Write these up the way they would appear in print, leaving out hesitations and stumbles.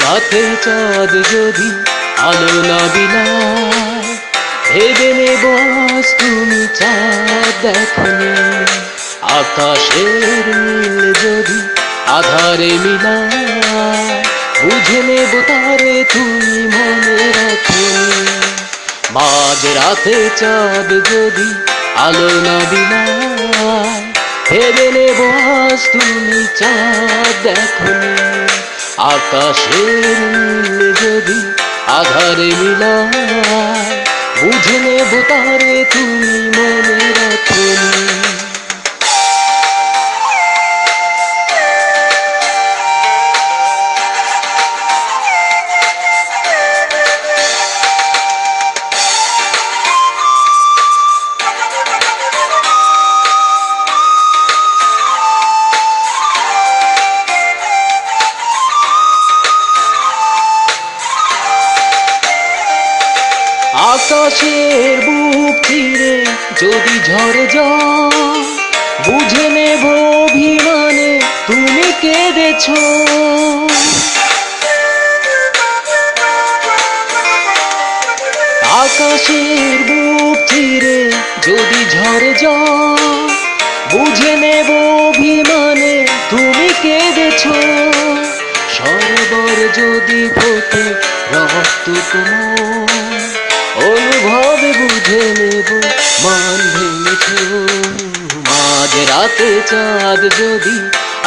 রাতের চাঁদ যদি আলো না বিলায়, ভেবে নেব আজ তুমি চাঁদ দেখনি। আকাশের নীল যদি আধারে মিলায়, বুঝে নেব তারে তুমি মনে রাখনি। মাঝ রাতে চাঁদ যদি আলো না বিলায়, ভেবে নেব আজ তুমি চাঁদ দেখনি। আকাশের নীল যদি আধারে মিলায়, বুঝে নেব তারে তুমি মনে রাখনি। আকাশের বুক চিরে যদি ঝরে যায়, বুঝে নেব অভিমানে তুমি কেঁদেছ। আকাশের বুক চিরে যদি ঝরে যায়, বুঝে নেব অভিমানে তুমি কেঁদেছ। সরোবর যদি ফোটে রক্ত কোমল, অনুভবে বুঝে নেব মান ভেঙেছ। মাঝ রাতে চাঁদ যদি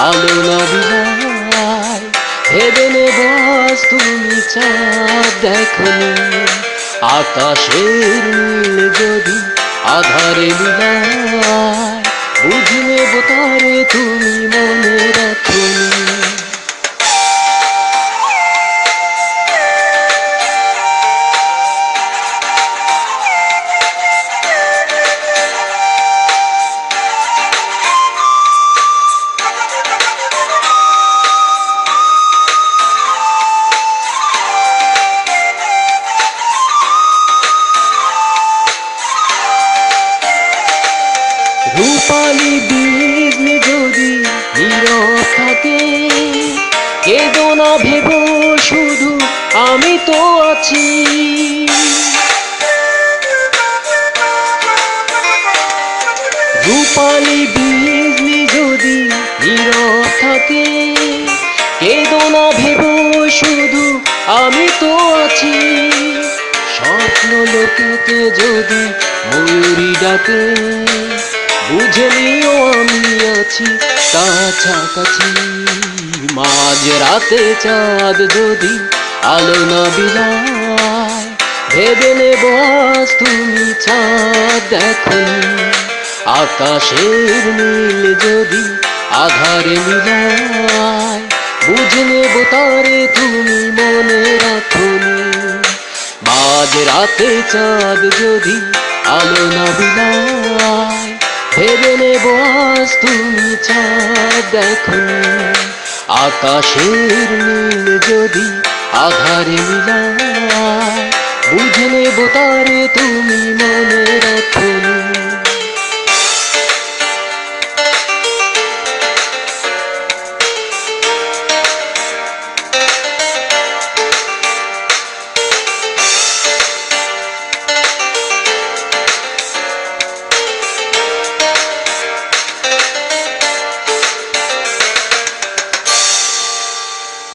আলো না বিলায়, ভেবে নেব আজ তুমি চাঁদ দেখনি। আকাশের নীল যদি আধারে মিলায়, বুঝে নেব তারে তুমি মনে রাখনি। রূপালী বিঘ্ন যদি নীরব থাকে, কেঁদো না ভেব শুধু আমি তো আছি। রূপালী বিঘ্ন যদি নীরব থাকে, কেঁদো না ভেব শুধু আমি তো আছি। স্বপ্ন লোকেতে যদি ময়ূরী ডাকে, বুঝে নিও আমি আছি কাছাকাছি। মাঝ রাতে চাঁদ যদি আলো না বিলায়, ভেবে নেব আজ তুমি চাঁদ দেখনি। আকাশের নীল যদি আধারে মিলায়, বুঝে নেব তারে তুমি মনে রাখনি। মাঝ রাতে চাঁদ যদি আলো না বিলায়, ভেবে নেব আজ তুমি চাঁদ দেখনি। আকাশের নীল যদি আধারে মিলায়, বুঝে নেব তারে তুমি মনে রাখো।